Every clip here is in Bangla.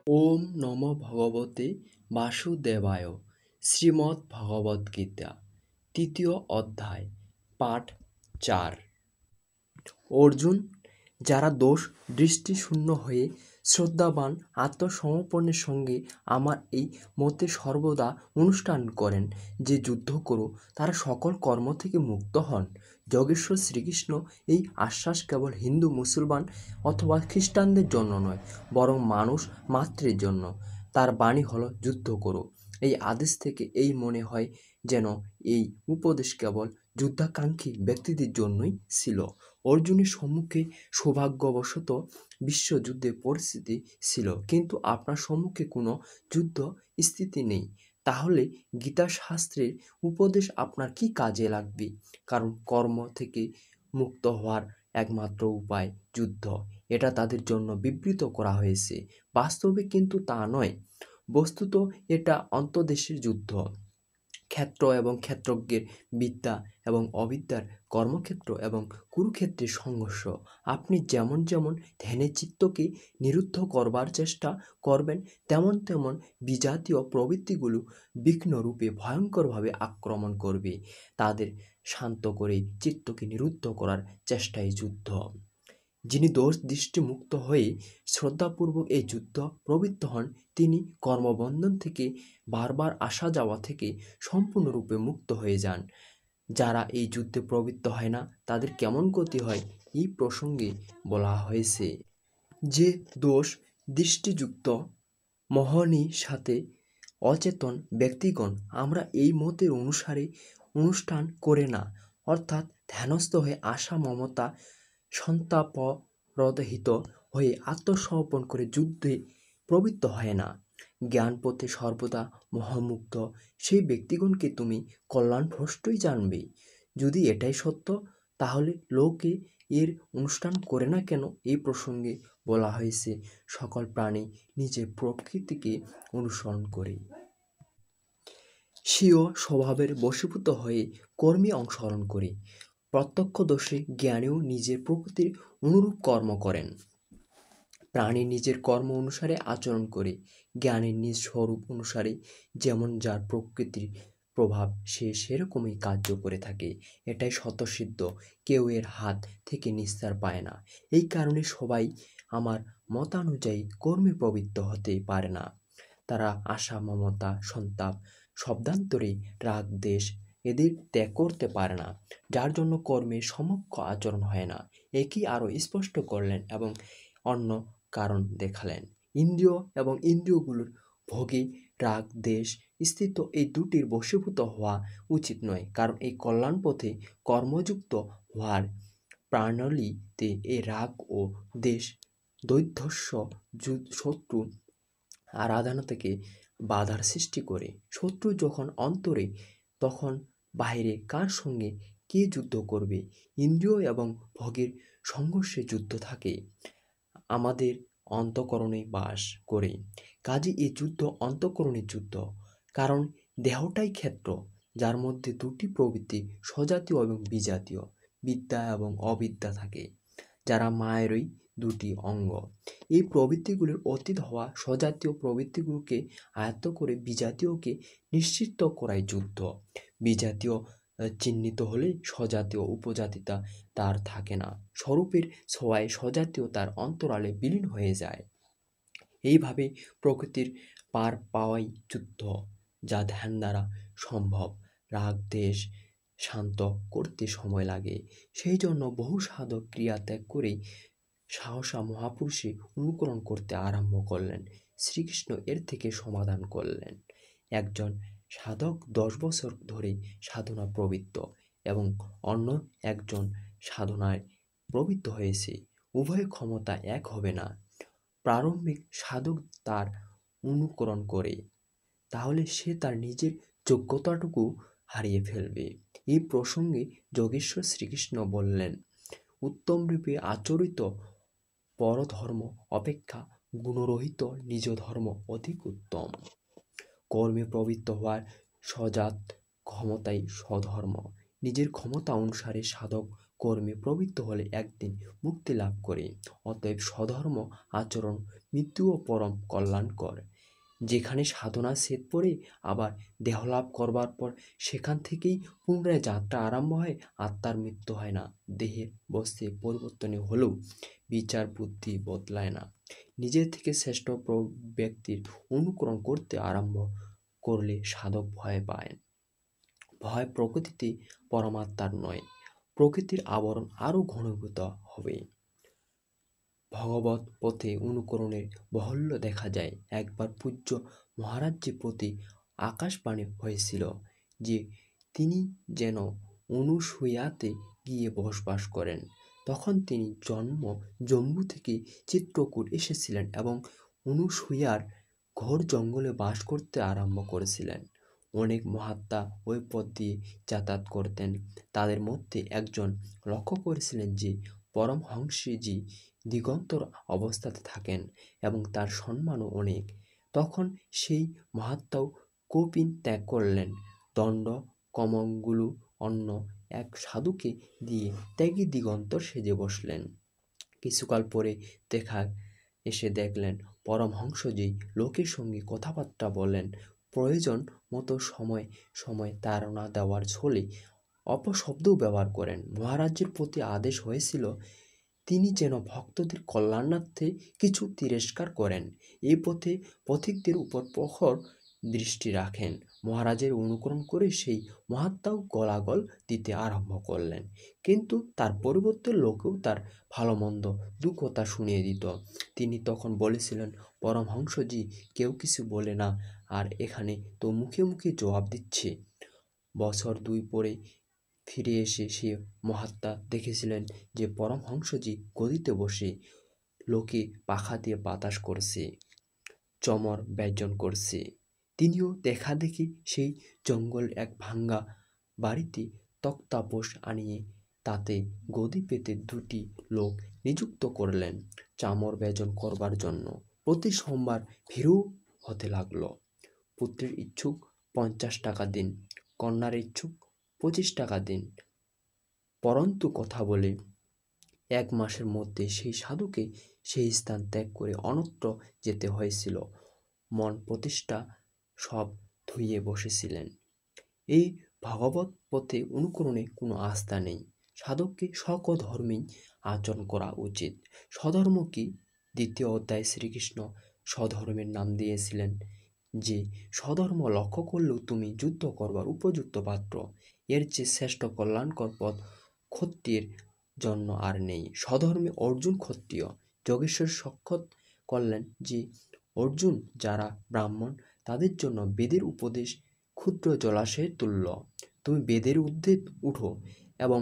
ওম নমো ভগবতে বাসুদেবায়। শ্রীমদ্ ভগবদ্গীতা তৃতীয় অধ্যায় পাঠ ৪। অর্জুন, যারা দোষ দৃষ্টিশূন্য হয়ে শ্রদ্ধাবান আত্মসমর্পণের সঙ্গে আমার এই মতে সর্বদা অনুষ্ঠান করেন যে যুদ্ধ করো, তারা সকল কর্ম থেকে মুক্ত হন। যোগেশ্বর শ্রীকৃষ্ণ এই আশ্বাস কেবল হিন্দু, মুসলমান অথবা খ্রিস্টানদের জন্য নয়, বরং মানুষ মাত্রের জন্য। তার বাণী হলো যুদ্ধ করো। এই আদেশ থেকে এই মনে হয় যেন এই উপদেশ কেবল যুদ্ধাকাঙ্ক্ষী ব্যক্তিদের জন্যই ছিল। অর্জুনের সম্মুখে সৌভাগ্যবশত বিশ্বযুদ্ধের পরিস্থিতি ছিল, কিন্তু আপনার সম্মুখে কোনো যুদ্ধ স্থিতি নেই। তাহলে গীতাশাস্ত্রের উপদেশ আপনার কি কাজে লাগবে? কারণ কর্ম থেকে মুক্ত হওয়ার একমাত্র উপায় যুদ্ধ। এটা তাদের জন্য বিবৃত করা হয়েছে, বাস্তবে কিন্তু তা নয়। বস্তুত এটা অন্তর্দেশের যুদ্ধ। ক্ষেত্র এবং ক্ষেত্রজ্ঞের বিদ্যা এবং অবিদ্যার কর্মক্ষেত্র এবং কুরুক্ষেত্রের সংঘর্ষ। আপনি যেমন যেমন ধ্যানে চিত্তকে নিরুদ্ধ করবার চেষ্টা করবেন, তেমন তেমন বিজাতীয় প্রবৃত্তিগুলো বিঘ্নরূপে ভয়ঙ্করভাবে আক্রমণ করবে। তাদের শান্ত করে চিত্তকে নিরুদ্ধ করার চেষ্টাই যুদ্ধ। যিনি দোষ দৃষ্টি মুক্ত হয়ে শ্রদ্ধাপূর্বক এই যুদ্ধ প্রবৃত্ত হন, তিনি কর্মবন্ধন থেকে, বারবার আসা যাওয়া থেকে সম্পূর্ণরূপে মুক্ত হয়ে যান। যারা এই যুদ্ধে প্রবৃত্ত হয় না, তাদের কেমন গতি হয় এই প্রসঙ্গে বলা হয়েছে যে দোষ দৃষ্টিযুক্ত মোহনীর সাথে অচেতন ব্যক্তিগণ আমরা এই মতের অনুসারে অনুষ্ঠান করে না, অর্থাৎ ধ্যানস্থ হয়ে আশা মমতা সন্তাপরহিত হয়ে আত্মসমর্পণ করে যুদ্ধে প্রবৃত্ত হয় না। জ্ঞানপথে সর্বদা মোহমুক্ত সেই ব্যক্তিগণকে তুমি কল্যাণভ্রষ্টই জানবে। যদি এটাই সত্য, তাহলে লোকে এর অনুষ্ঠান করে না কেন? এই প্রসঙ্গে বলা হয়েছে সকল প্রাণী নিজের প্রকৃতিকে অনুসরণ করে স্বীয় স্বভাবের বশীভূত হয়ে কর্মে অংশগ্রহণ করে। প্রত্যক্ষদর্শী জ্ঞানীও নিজের প্রকৃতির অনুরূপ কর্ম করেন। প্রাণী নিজের কর্ম অনুসারে আচরণ করে। জ্ঞানের নিজ স্বরূপ অনুসারে যেমন যার প্রকৃতির প্রভাব, সে সেরকমই কার্য করে থাকে। এটাই স্বতঃসিদ্ধ, কেউ এর হাত থেকে নিস্তার পায় না। এই কারণে সবাই আমার মতানুযায়ী কর্মে প্রবৃত্ত হতে পারে না। তারা আশা মমতা সন্তাপ শব্দান্তরে রাগ দেশ এদের ত্যাগ করতে পারে না, যার জন্য কর্মে সমক্ষ আচরণ হয় না। একই আরও স্পষ্ট করলেন এবং অন্য কারণ দেখালেন। ইন্দ্রিয় এবং ইন্দ্রিয়গুলোর ভোগে রাগ দেশ স্থিত এই দুটির বশীভূত হওয়া উচিত নয়, কারণ এই কল্যাণ পথে কর্মযুক্ত হওয়ার প্রাণালীতে এই রাগ ও দেশ দৈধ্যস্য শত্রু আরাধনা থেকে বাধার সৃষ্টি করে। শত্রু যখন অন্তরে, তখন বাইরে কার সঙ্গে কে যুদ্ধ করবে? ইন্দ্রিয় এবং ভোগের সংঘর্ষে যুদ্ধ থাকে, আমাদের অন্তঃকরণে বাস করে। কাজে এই যুদ্ধ অন্তঃকরণের যুদ্ধ, কারণ দেহটাই ক্ষেত্র, যার মধ্যে দুটি প্রবৃত্তি স্বজাতীয় এবং বিজাতীয়, বিদ্যা এবং অবিদ্যা থাকে, যারা মায়েরই দুটি অঙ্গ। এই প্রবৃত্তিগুলির অতীত হওয়া স্বজাতীয় প্রবৃত্তিগুলোকে আয়ত্ত করে বিজাতীয়কে নিশ্চিত করাই যুদ্ধ। বিজাতীয় চিহ্নিত হলে স্বজাতীয় উপজাতিতা তার থাকে না। স্বরূপের ছোঁয়ায় স্বজাতীয় তার অন্তরালে বিলীন হয়ে যায়। এইভাবে প্রকৃতির পার পাওয়াই যুদ্ধ, যা ধ্যান দ্বারা সম্ভব। রাগ দেশ শান্ত করতে সময় লাগে। সেই জন্য বহু সাধক ক্রিয়া ত্যাগ করেই সাহসা মহাপুরুষে অনুকরণ করতে আরম্ভ করলেন। শ্রীকৃষ্ণ এর থেকে সমাধান করলেন। একজন সাধক 10 বছর ধরে সাধনা প্রবৃত্ত এবং অন্য একজন সাধনায় প্রবৃত্ত হয়েছে, উভয় ক্ষমতা এক হবে না। প্রারম্ভিক সাধক তার অনুকরণ করে, তাহলে সে তার নিজের যোগ্যতাটুকু হারিয়ে ফেলবে। এই প্রসঙ্গে যোগেশ্বর শ্রীকৃষ্ণ বললেন, উত্তমরূপে আচরিত পরধর্ম অপেক্ষা গুণরহিত নিজ ধর্ম অধিক উত্তম। কর্মে প্রবৃত্ত হওয়ার সজাত ক্ষমতাই স্বধর্ম। নিজের ক্ষমতা অনুসারে সাধক কর্মে প্রবৃত্ত হলে একদিন মুক্তি লাভ করে। অতএব স্বধর্ম আচরণ মৃত্যু ও পরম কল্যাণকর। যেখানে সাধনা শেষ পড়ে আবার দেহলাভ করবার পর সেখান থেকেই পুনরায় যাত্রা আরম্ভ হয়। আত্মার মৃত্যু হয় না, দেহের বস্তুর পরিবর্তনে হলেও বিচার বুদ্ধি বদলায় না। নিজের থেকে শ্রেষ্ঠ ব্যক্তির অনুকরণ করতে আরম্ভ করলে সাধক ভয় পায়। ভয় প্রকৃতিতে পরমাত্মার নয়, প্রকৃতির আবরণ আরও ঘনীভূত হবে। ভগবত পথে অনুকরণের বাহুল্য দেখা যায়। একবার পূজ্য মহারাজের প্রতি আকাশবাণী হয়েছিল যে তিনি যেন অনুসূয়াতে গিয়ে বসবাস করেন। তখন তিনি জম্মু থেকে চিত্রকূট এসেছিলেন এবং অনুসূয়ার ঘোর জঙ্গলে বাস করতে আরম্ভ করেছিলেন। অনেক মহাত্মা ওই পথ দিয়ে যাতায়াত করতেন। তাদের মধ্যে একজন লক্ষ্য করেছিলেন যে পরমহংসজি দিগন্তর অবস্থাতে থাকেন এবং তার সম্মানও অনেক। তখন সেই মহাত্মাও কৌপীন ত্যাগ করলেন। দণ্ড কমণ্ডলু অন্য এক সাধুকে দিয়ে ত্যাগী দিগন্তর সেজে বসলেন। কিছুকাল পরে এসে দেখলেন পরমহংসজি লোকের সঙ্গে কথাবার্তা বলেন, প্রয়োজন মতো সময় সময় তাড়না দেওয়ার ছলে অপশব্দও ব্যবহার করেন। মহারাজের প্রতি আদেশ হয়েছিল তিনি যেন ভক্তদের কল্যাণার্থে কিছু তিরস্কার করেন, এই পথে পথিকদের উপর প্রখর দৃষ্টি রাখেন। মহারাজের অনুকরণ করে সেই মহাত্মাও গলাগল দিতে আরম্ভ করলেন, কিন্তু তার পরিবর্তে লোকেও তার ভালো মন্দ দু কথা শুনিয়ে দিত। তিনি তখন বলেছিলেন, পরমহংসজি কেউ কিছু বলে না, আর এখানে তো মুখে মুখে জবাব দিচ্ছে। বছর 2 পরে ফিরে এসে সে মহাত্মা দেখেছিলেন যে পরমহংসজি গদিতে বসে লোকে পাখা দিয়ে বাতাস করছে, চমর ব্যজন করছে। তিনিও দেখা দেখি সেই জঙ্গল এক ভাঙ্গা বাড়িতে তক্তাপোষ আনিয়ে তাতে গদি পেতে 2টি লোক নিযুক্ত করলেন চামর ব্যজন করবার জন্য। প্রতি সোমবার ভিড়ও হতে লাগলো। পুত্রের ইচ্ছুক 50 টাকা দিন, কন্যার ইচ্ছুক 25 টাকা দিন। পরন্তু কথা বলে 1 মাসের মধ্যে সেই সাধুকে সেই স্থান ত্যাগ করে অন্যত্র যেতে হয়েছিল। মন প্রতিষ্ঠা সব ধুয়ে বসেছিলেন। এই ভগবত পথে অনুকরণে কোনো আস্থা নেই। সাধককে সকধর্মেই আচরণ করা উচিত। স্বধর্ম কি? 2য় অধ্যায়ে শ্রীকৃষ্ণ স্বধর্মের নাম দিয়েছিলেন যে স্বধর্ম লক্ষ্য করলেও তুমি যুদ্ধ করবার উপযুক্ত পাত্র। এর চেয়ে শ্রেষ্ঠ কল্যাণকর পথ ক্ষত্রিয়ের জন্য আর নেই। স্বধর্মে অর্জুন ক্ষত্রিয়। যোগেশ্বর সাক্ষাৎ করলেন যে অর্জুন যারা ব্রাহ্মণ তাদের জন্য বেদের উপদেশ ক্ষুদ্র জলাশয়ের তুল্য। তুমি বেদের ঊর্ধ্বে উঠো এবং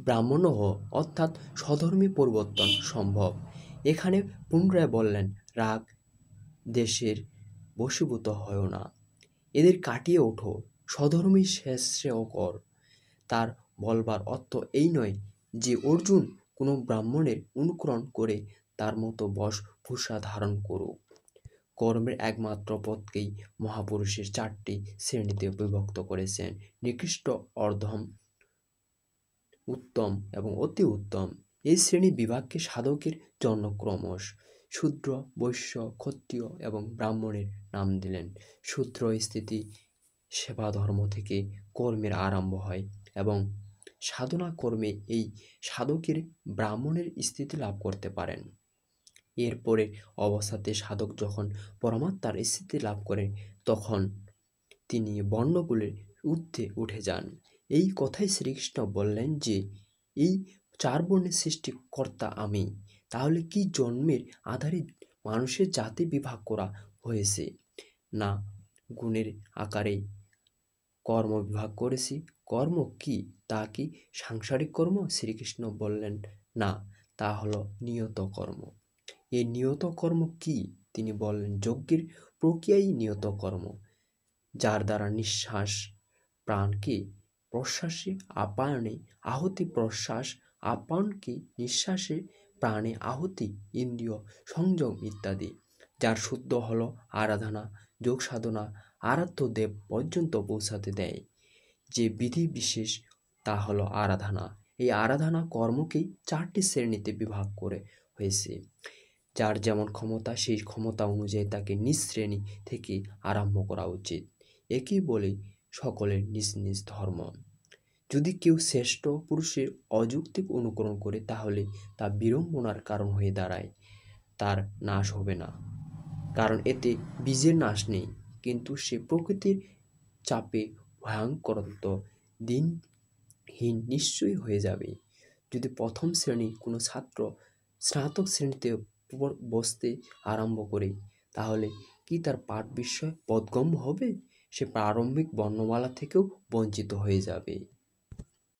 ব্রাহ্মণ হও, অর্থাৎ স্বধর্মে পরিবর্তন সম্ভব। এখানে পুনরায় বললেন, রাগ দেশের বশীভূত হও না, এদের কাটিয়ে ওঠো, স্বধর্মই শ্রেয় কর। তার বলবার অর্থ এই নয় যে অর্জুন কোনো ব্রাহ্মণের অনুকরণ করে তার মতো বেশভূষা ধারণ করুক। কর্মের একমাত্র পথকেই মহাপুরুষের 4টি শ্রেণীতে বিভক্ত করেছেন: নিকৃষ্ট, অধম, উত্তম এবং অতি উত্তম। এই শ্রেণী বিভাগকে সাধকের জন্য ক্রমশ শূদ্র, বৈশ্য, ক্ষত্রিয় এবং ব্রাহ্মণের নাম দিলেন। শূদ্র স্থিতি সেবা ধর্ম থেকে কর্মের আরম্ভ হয় এবং সাধনা কর্মে এই সাধকের ব্রাহ্মণের স্থিতি লাভ করতে পারেন। এরপরে অবস্থাতে সাধক যখন পরমাত্মার স্থিতি লাভ করেন তখন তিনি বর্ণগুলির ঊর্ধ্বে উঠে যান। এই কথাই শ্রীকৃষ্ণ বললেন যে এই 4 বর্ণের সৃষ্টিকর্তা আমি। তাহলে কি জন্মের আধারে মানুষের জাতি বিভাগ করা হয়েছে? না, গুণের আকারে কর্ম বিভাগ করেছি। কর্ম কি? তা কি সাংসারিক কর্ম? শ্রীকৃষ্ণ বললেন, না, তা হলো নিয়ত কর্ম। এই নিয়ত কর্ম কি? তিনি বললেন, যজ্ঞের প্রক্রিয়াই নিয়ত কর্ম, যার দ্বারা নিঃশ্বাস প্রাণকে প্রশ্বাসে আপায়নে আহুতি, প্রশ্বাস আপায়নকে নিঃশ্বাসে প্রাণে আহুতি, ইন্দ্রিয় সংযম ইত্যাদি। যার শুদ্ধ হলো আরাধনা, যোগ সাধনা আরাধ্য দেব পর্যন্ত পৌঁছাতে দেয়। যে বিধি বিশেষ তা হলো আরাধনা। এই আরাধনা কর্মকেই 4টি শ্রেণীতে বিভাগ করে হয়েছে। যার যেমন ক্ষমতা সেই ক্ষমতা অনুযায়ী তাকে নিজ শ্রেণী থেকে আরম্ভ করা উচিত। একেই বলে সকলের নিজ নিজ ধর্ম। যদি কেউ শ্রেষ্ঠ পুরুষের অযৌক্তিক অনুকরণ করে তাহলে তা বিড়ম্বনার কারণ হয়ে দাঁড়ায়। তার নাশ হবে না, কারণ এতে বীজের নাশ নেই, কিন্তু সে প্রকৃতির চাপে ভয়ঙ্করন্ত দিনহীন নিশ্চয়ই হয়ে যাবে। যদি প্রথম শ্রেণীর কোনো ছাত্র স্নাতক শ্রেণীতে বসতে আরম্ভ করে, তাহলে কি তার পাঠ বিষয় বোধগম্য হবে? সে প্রারম্ভিক বর্ণমালা থেকেও বঞ্চিত হয়ে যাবে।